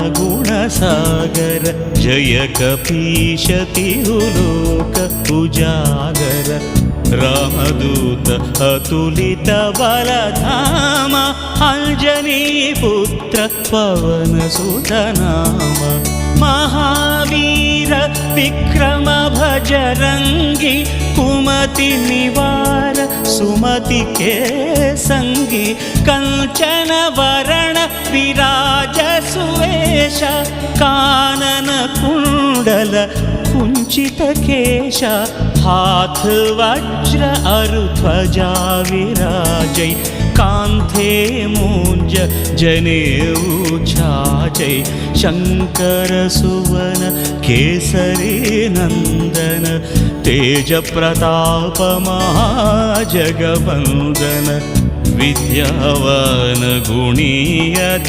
ज्ञानगुणसागर जय कपीश तिरुलोक उजागर रामदूत अतुलित बलधाम अंजनीपुत्र पवनसुत नाम महावीर विक्रम भजरंगी कुमति निवार सुमति के संगी कंचन वरण विराज सुवेश कानन कुंडल कुंचित केश हाथ वज्र अरुध्वजा विराजै कांथे मूंज जनेऊ छाजै शंकर सुवन केसरी नंदन तेज प्रताप महाजगवंदन विद्यावान गुणीय